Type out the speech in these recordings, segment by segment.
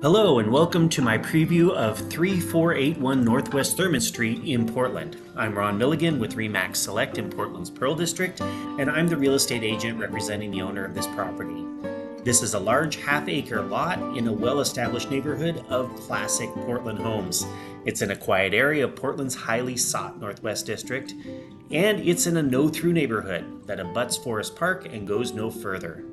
Hello and welcome to my preview of 3481 Northwest Thurman Street in Portland. I'm RRMilligan with RE/MAX Select in Portland's Pearl District, and I'm the real estate agent representing the owner of this property. This is a large half-acre lot in a well-established neighborhood of classic Portland homes. It's in a quiet area of Portland's highly sought Northwest District, and it's in a no-through neighborhood that abuts Forest Park and goes no further.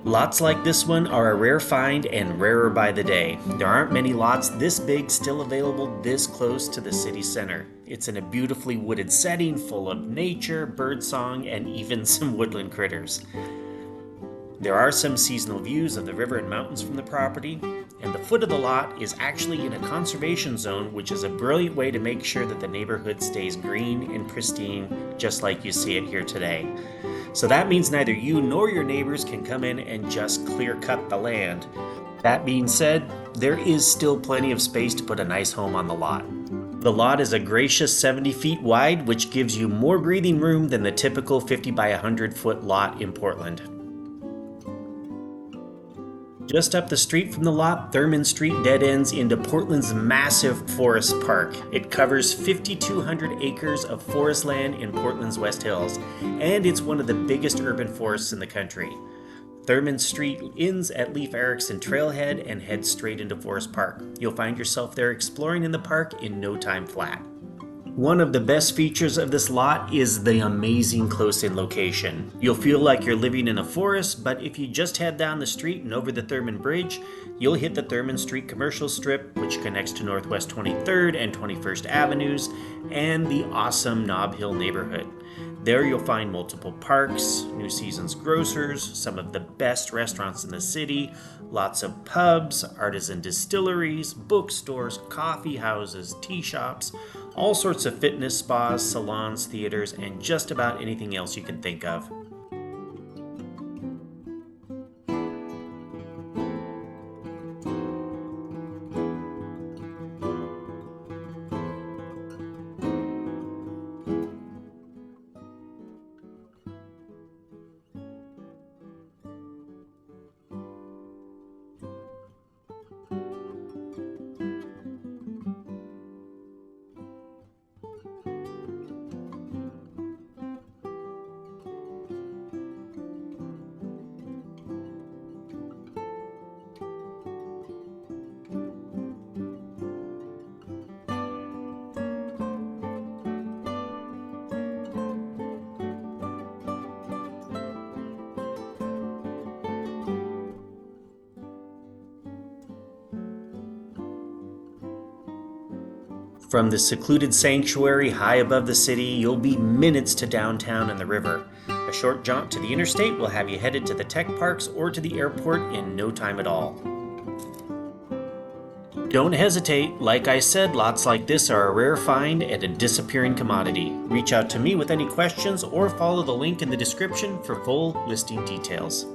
Lots like this one are a rare find and rarer by the day. There aren't many lots this big still available this close to the city center. It's in a beautifully wooded setting full of nature, birdsong, and even some woodland critters. There are some seasonal views of the river and mountains from the property, and the foot of the lot is actually in a conservation zone, which is a brilliant way to make sure that the neighborhood stays green and pristine, just like you see it here today. So that means neither you nor your neighbors can come in and just clear cut the land. That being said, there is still plenty of space to put a nice home on the lot. The lot is a gracious 70 feet wide, which gives you more breathing room than the typical 50 by 100 foot lot in Portland. Just up the street from the lot, Thurman Street dead ends into Portland's massive forest park. It covers 5,200 acres of forest land in Portland's West Hills, and it's one of the biggest urban forests in the country. Thurman Street ends at Leif Erikson Trailhead and heads straight into Forest Park. You'll find yourself there exploring in the park in no time flat. One of the best features of this lot is the amazing close-in location. You'll feel like you're living in a forest, but if you just head down the street and over the Thurman Bridge, you'll hit the Thurman Street commercial strip, which connects to Northwest 23rd and 21st Avenues, and the awesome Nob Hill neighborhood. There you'll find multiple parks, New Season's grocers, some of the best restaurants in the city, lots of pubs, artisan distilleries, bookstores, coffee houses, tea shops, all sorts of fitness spas, salons, theaters, and just about anything else you can think of. From the secluded sanctuary high above the city, you'll be minutes to downtown and the river. A short jaunt to the interstate will have you headed to the tech parks or to the airport in no time at all. Don't hesitate. Like I said, lots like this are a rare find and a disappearing commodity. Reach out to me with any questions or follow the link in the description for full listing details.